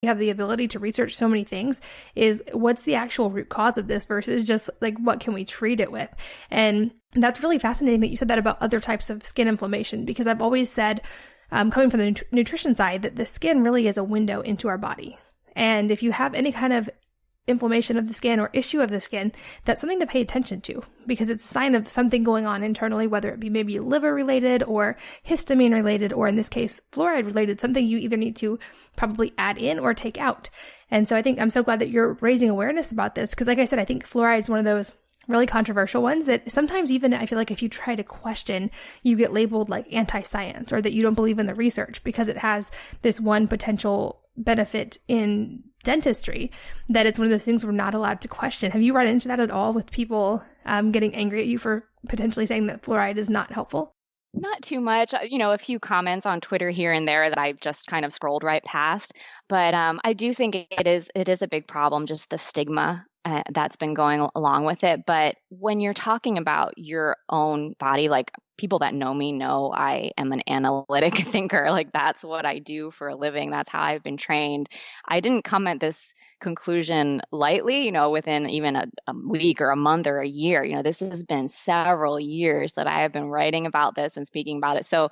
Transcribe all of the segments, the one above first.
you have the ability to research so many things, is what's the actual root cause of this versus just like what can we treat it with. And that's really fascinating that you said that about other types of skin inflammation, because I've always said, coming from the nutrition side, that the skin really is a window into our body. And if you have any kind of inflammation of the skin or issue of the skin, that's something to pay attention to, because it's a sign of something going on internally, whether it be maybe liver related or histamine related, or in this case, fluoride related, something you either need to probably add in or take out. And so I think I'm so glad that you're raising awareness about this, because like I said, I think fluoride is one of those really controversial ones that sometimes even I feel like if you try to question, you get labeled like anti-science, or that you don't believe in the research because it has this one potential benefit in dentistry, that it's one of those things we're not allowed to question. Have you run into that at all with people getting angry at you for potentially saying that fluoride is not helpful? Not too much, a few comments on Twitter here and there that I've just kind of scrolled right past. But I do think it is a big problem, just the stigma that's been going along with it. But when you're talking about your own body, like people that know me know I am an analytic thinker. Like that's what I do for a living. That's how I've been trained. I didn't come at this conclusion lightly, within even a week or a month or a year. This has been several years that I have been writing about this and speaking about it. So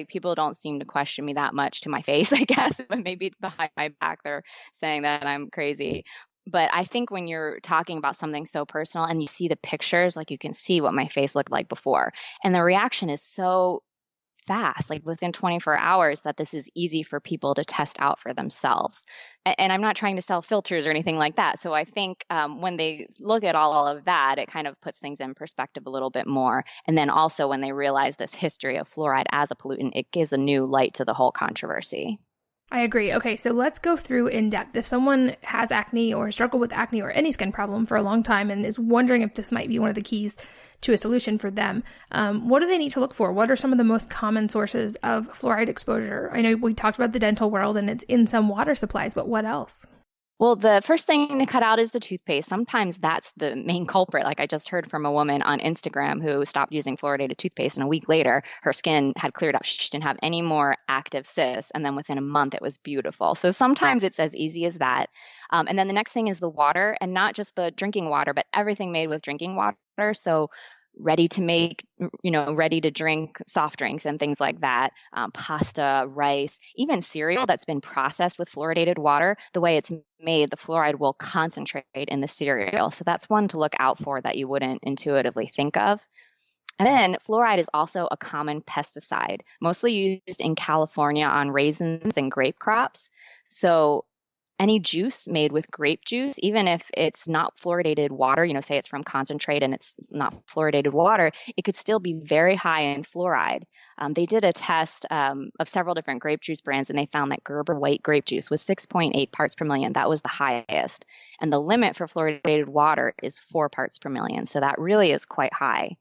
people don't seem to question me that much to my face, I guess, but maybe behind my back, they're saying that I'm crazy. But I think when you're talking about something so personal and you see the pictures, like you can see what my face looked like before, and the reaction is so fast, like within 24 hours, that this is easy for people to test out for themselves. And I'm not trying to sell filters or anything like that. So I think when they look at all of that, it kind of puts things in perspective a little bit more. And then also when they realize this history of fluoride as a pollutant, it gives a new light to the whole controversy. I agree. Okay, so let's go through in depth. If someone has acne or struggled with acne or any skin problem for a long time and is wondering if this might be one of the keys to a solution for them, what do they need to look for? What are some of the most common sources of fluoride exposure? I know we talked about the dental world and it's in some water supplies, but what else? Well, the first thing to cut out is the toothpaste. Sometimes that's the main culprit. Like I just heard from a woman on Instagram who stopped using fluoridated toothpaste, and a week later, her skin had cleared up. She didn't have any more active cysts. And then within a month, it was beautiful. So sometimes it's as easy as that. And then the next thing is the water, and not just the drinking water, but everything made with drinking water. So ready to make, ready to drink soft drinks and things like that, pasta, rice, even cereal that's been processed with fluoridated water. The way it's made, the fluoride will concentrate in the cereal. So that's one to look out for that you wouldn't intuitively think of. And then fluoride is also a common pesticide, mostly used in California on raisins and grape crops. So any juice made with grape juice, even if it's not fluoridated water, say it's from concentrate and it's not fluoridated water, it could still be very high in fluoride. They did a test of several different grape juice brands, and they found that Gerber white grape juice was 6.8 parts per million. That was the highest. And the limit for fluoridated water is 4 parts per million. So that really is quite high.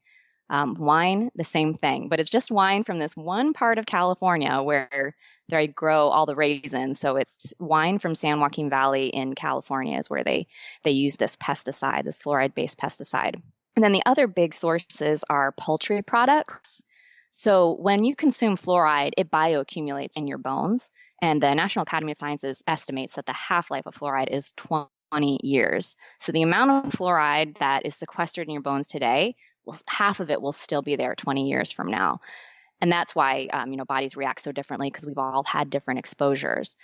Wine, the same thing, but it's just wine from this one part of California where they grow all the raisins. So it's wine from San Joaquin Valley in California is where they use this pesticide, this fluoride-based pesticide. And then the other big sources are poultry products. So when you consume fluoride, it bioaccumulates in your bones. And the National Academy of Sciences estimates that the half-life of fluoride is 20 years. So the amount of fluoride that is sequestered in your bones today, well, half of it will still be there 20 years from now. And that's why, bodies react so differently, because we've all had different exposures.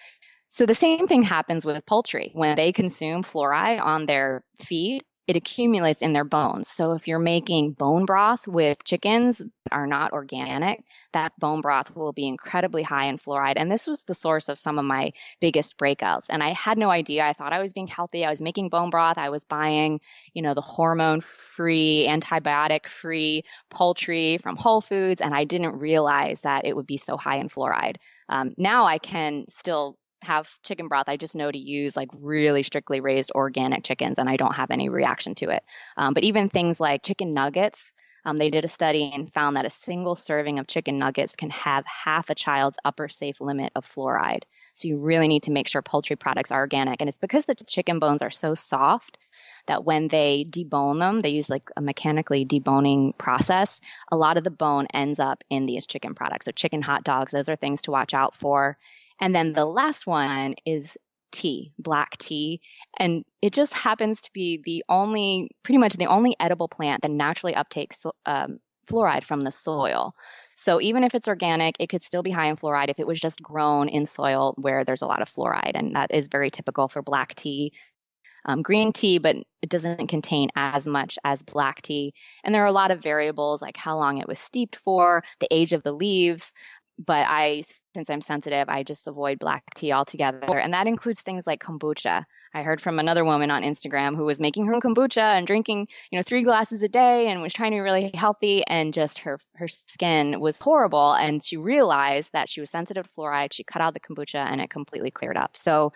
So the same thing happens with poultry. When they consume fluoride on their feed, it accumulates in their bones. So if you're making bone broth with chickens that are not organic, that bone broth will be incredibly high in fluoride. And this was the source of some of my biggest breakouts. And I had no idea. I thought I was being healthy. I was making bone broth. I was buying, the hormone-free, antibiotic-free poultry from Whole Foods. And I didn't realize that it would be so high in fluoride. Now I can still have chicken broth. I just know to use like really strictly raised organic chickens, and I don't have any reaction to it. But even things like chicken nuggets, they did a study and found that a single serving of chicken nuggets can have half a child's upper safe limit of fluoride. So you really need to make sure poultry products are organic. And it's because the chicken bones are so soft that when they debone them, they use like a mechanically deboning process. A lot of the bone ends up in these chicken products. So chicken hot dogs, those are things to watch out for. And then the last one is tea, black tea. And it just happens to be pretty much the only edible plant that naturally uptakes fluoride from the soil. So even if it's organic, it could still be high in fluoride if it was just grown in soil where there's a lot of fluoride. And that is very typical for black tea. Green tea, but it doesn't contain as much as black tea. And there are a lot of variables like how long it was steeped for, the age of the leaves. But since I'm sensitive, I just avoid black tea altogether. And that includes things like kombucha. I heard from another woman on Instagram who was making her own kombucha and drinking, 3 glasses a day and was trying to be really healthy. And just her skin was horrible. And she realized that she was sensitive to fluoride. She cut out the kombucha and it completely cleared up. So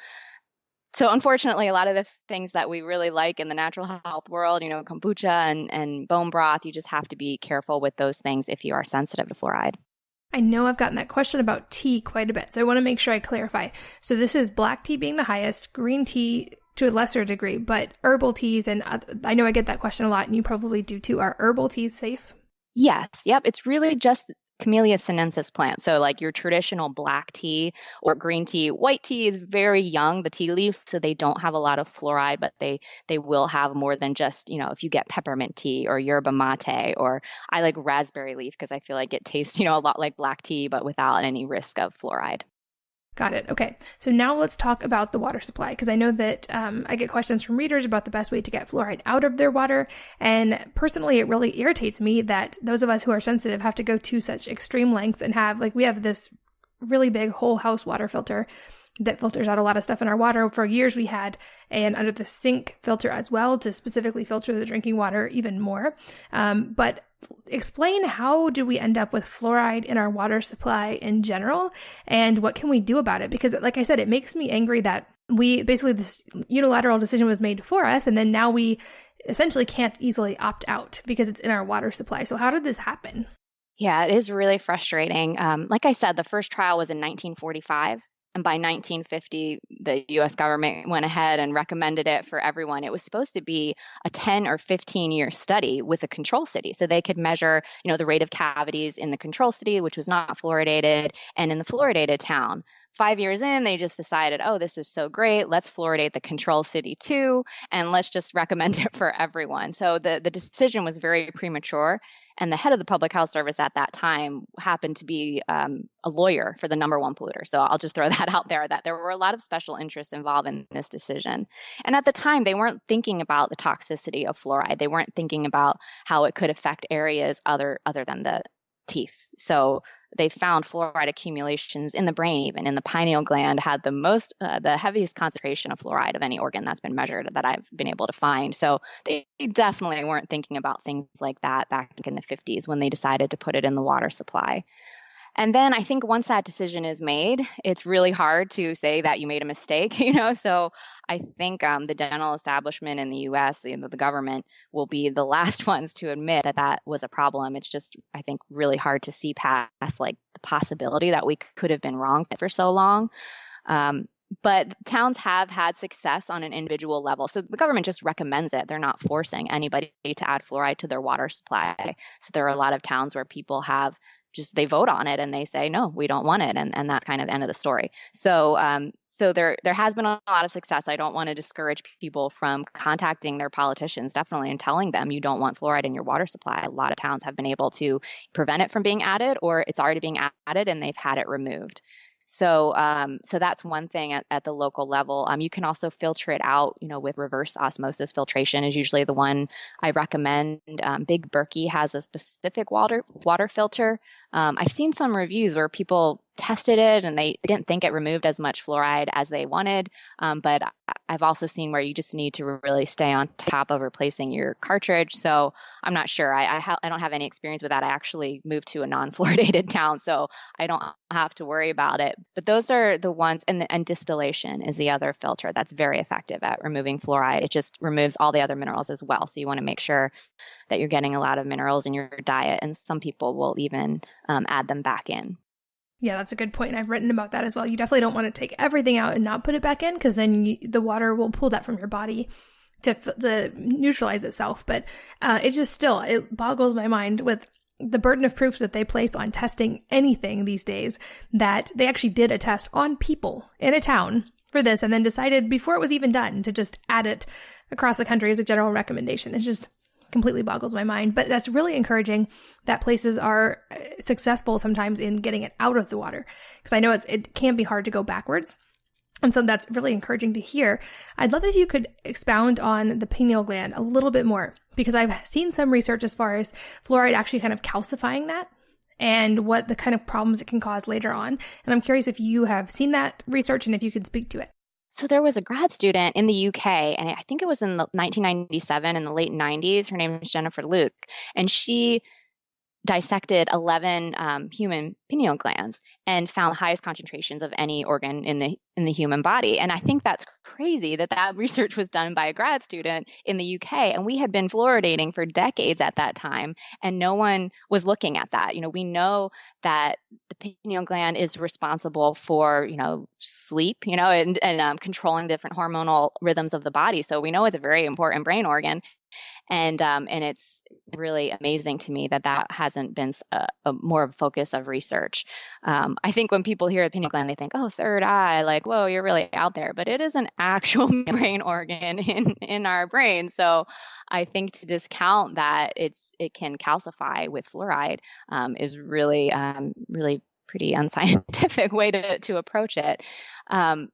unfortunately, a lot of the things that we really like in the natural health world, kombucha and bone broth, you just have to be careful with those things if you are sensitive to fluoride. I know I've gotten that question about tea quite a bit, so I want to make sure I clarify. So this is black tea being the highest, green tea to a lesser degree, but herbal teas, and I know I get that question a lot, and you probably do too. Are herbal teas safe? Yes. Yep. It's really just Camellia sinensis plant. So like your traditional black tea or green tea. White tea is very young, the tea leaves, so they don't have a lot of fluoride, but they will have more than just, if you get peppermint tea or yerba mate, or I like raspberry leaf because I feel like it tastes, a lot like black tea, but without any risk of fluoride. Got it. Okay. So now let's talk about the water supply, because I know that I get questions from readers about the best way to get fluoride out of their water. And personally, it really irritates me that those of us who are sensitive have to go to such extreme lengths and we have this really big whole house water filter that filters out a lot of stuff in our water. For years we had an under the sink filter as well to specifically filter the drinking water even more. But explain, how do we end up with fluoride in our water supply in general, and what can we do about it? Because like I said, it makes me angry that this unilateral decision was made for us, and then now we essentially can't easily opt out because it's in our water supply. So how did this happen? Yeah, it is really frustrating. Like I said, the first trial was in 1945. And by 1950, the U.S. government went ahead and recommended it for everyone. It was supposed to be a 10 or 15-year study with a control city. So they could measure, the rate of cavities in the control city, which was not fluoridated, and in the fluoridated town. 5 years in, they just decided, oh, this is so great. Let's fluoridate the control city too, and let's just recommend it for everyone. So the decision was very premature. And the head of the Public Health Service at that time happened to be a lawyer for the number one polluter. So I'll just throw that out there, that there were a lot of special interests involved in this decision. And at the time, they weren't thinking about the toxicity of fluoride. They weren't thinking about how it could affect areas other than the teeth. So they found fluoride accumulations in the brain, even in the pineal gland, had the heaviest concentration of fluoride of any organ that's been measured that I've been able to find. So they definitely weren't thinking about things like that back in the 50s when they decided to put it in the water supply. And then I think once that decision is made, it's really hard to say that you made a mistake, So I think the dental establishment in the U.S., the government, will be the last ones to admit that was a problem. It's just, I think, really hard to see past like the possibility that we could have been wrong for so long. But towns have had success on an individual level. So the government just recommends it. They're not forcing anybody to add fluoride to their water supply. So there are a lot of towns where people have they vote on it and they say, no, we don't want it. And that's kind of the end of the story. So there has been a lot of success. I don't want to discourage people from contacting their politicians, definitely, and telling them you don't want fluoride in your water supply. A lot of towns have been able to prevent it from being added, or it's already being added and they've had it removed. So that's one thing at the local level. You can also filter it out, with reverse osmosis filtration is usually the one I recommend. Big Berkey has a specific water filter. I've seen some reviews where people tested it and they didn't think it removed as much fluoride as they wanted. But I've also seen where you just need to really stay on top of replacing your cartridge. So I'm not sure. I don't have any experience with that. I actually moved to a non-fluoridated town, so I don't have to worry about it. But those are the ones, and distillation is the other filter that's very effective at removing fluoride. It just removes all the other minerals as well. So you want to make sure that you're getting a lot of minerals in your diet, and some people will even add them back in. Yeah, that's a good point. I've written about that as well. You definitely don't want to take everything out and not put it back in, because then the water will pull that from your body to neutralize itself. But it boggles my mind with the burden of proof that they place on testing anything these days, that they actually did a test on people in a town for this and then decided before it was even done to just add it across the country as a general recommendation. It just completely boggles my mind. But that's really encouraging that places are successful sometimes in getting it out of the water, because I know it can be hard to go backwards. And so that's really encouraging to hear. I'd love if you could expound on the pineal gland a little bit more, because I've seen some research as far as fluoride actually kind of calcifying that and what the kind of problems it can cause later on. And I'm curious if you have seen that research and if you could speak to it. So there was a grad student in the UK, and I think it was in 1997, in the late 90s. Her name is Jennifer Luke, and she dissected 11 human pineal glands and found the highest concentrations of any organ in the human body. And I think that's crazy that research was done by a grad student in the UK, and we had been fluoridating for decades at that time, and no one was looking at that. We know that the pineal gland is responsible for, sleep, and controlling different hormonal rhythms of the body. So we know it's a very important brain organ. And it's really amazing to me that hasn't been a more of a focus of research. I think when people hear the pineal gland, they think, oh, third eye, like, whoa, you're really out there. But it is an actual brain organ in our brain. So I think to discount that it can calcify with fluoride is really, really pretty unscientific way to approach it. And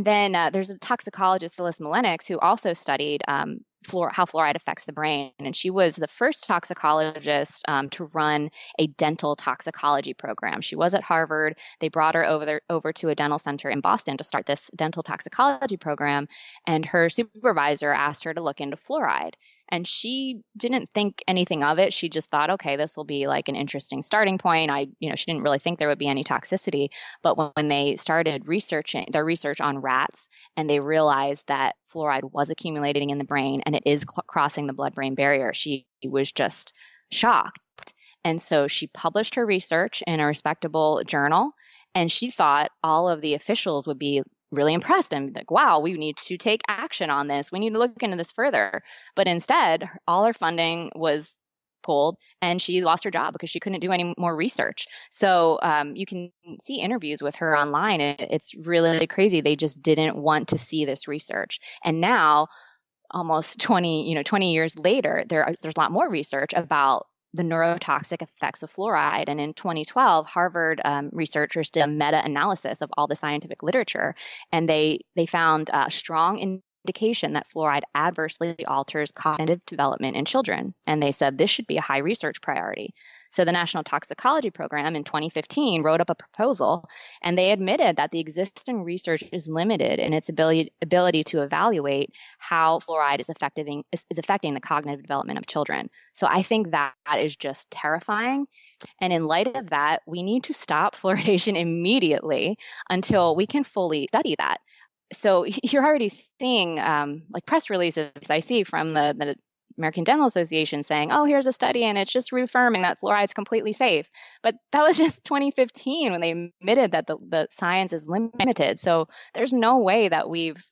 then there's a toxicologist, Phyllis Milenix, who also studied how fluoride affects the brain. And she was the first toxicologist to run a dental toxicology program. She was at Harvard. They brought her over to a dental center in Boston to start this dental toxicology program. And her supervisor asked her to look into fluoride. And she didn't think anything of it. She just thought, okay, this will be like an interesting starting point. She didn't really think there would be any toxicity. But when they started their research on rats, and they realized that fluoride was accumulating in the brain and it is crossing the blood-brain barrier, she was just shocked. And so she published her research in a respectable journal, and she thought all of the officials would be really impressed and like, wow, we need to take action on this. We need to look into this further. But instead, all her funding was pulled and she lost her job because she couldn't do any more research. So you can see interviews with her online. It's really crazy. They just didn't want to see this research. And now, almost 20 years later, there's a lot more research about the neurotoxic effects of fluoride. And in 2012, Harvard researchers did a meta-analysis of all the scientific literature, and they found a strong indication that fluoride adversely alters cognitive development in children. And they said this should be a high research priority. So the National Toxicology Program in 2015 wrote up a proposal, and they admitted that the existing research is limited in its ability to evaluate how fluoride is affecting the cognitive development of children. So I think that is just terrifying. And in light of that, we need to stop fluoridation immediately until we can fully study that. So you're already seeing like press releases I see from the American Dental Association saying, oh, here's a study and it's just reaffirming that fluoride is completely safe. But that was just 2015 when they admitted that the science is limited. So there's no way that we've,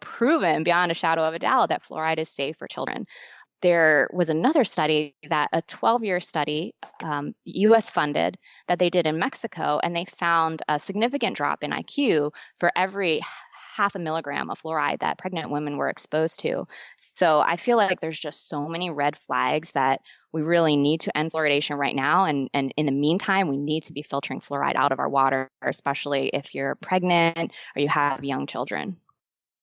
proven beyond a shadow of a doubt that fluoride is safe for children. There was another study, that a 12-year study, U.S. funded, that they did in Mexico, and they found a significant drop in IQ for every half a milligram of fluoride that pregnant women were exposed to. So I feel like there's just so many red flags that we really need to end fluoridation right now. And in the meantime, we need to be filtering fluoride out of our water, especially if you're pregnant or you have young children.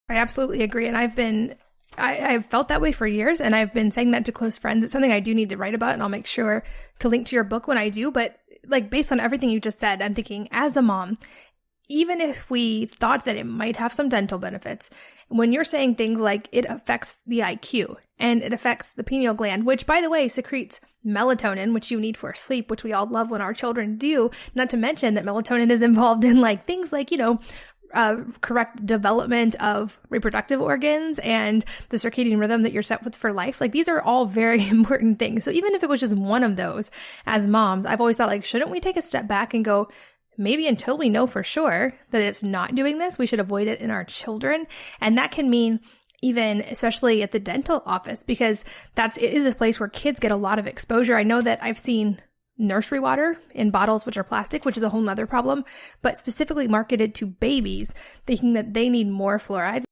I absolutely agree. And I've felt that way for years, and I've been saying that to close friends. It's something I do need to write about, and I'll make sure to link to your book when I do. But like, based on everything you just said, I'm thinking, as a mom, even if we thought that it might have some dental benefits, when you're saying things like it affects the IQ and it affects the pineal gland, which, by the way, secretes melatonin, which you need for sleep, which we all love when our children do, not to mention that melatonin is involved in like things like, correct development of reproductive organs and the circadian rhythm that you're set with for life. Like, these are all very important things. So even if it was just one of those, as moms, I've always thought, like, shouldn't we take a step back and go, maybe until we know for sure that it's not doing this, we should avoid it in our children. And that can mean even, especially at the dental office, because it is a place where kids get a lot of exposure. I know that I've seen nursery water in bottles which are plastic, which is a whole nother problem, but specifically marketed to babies, thinking that they need more fluoride.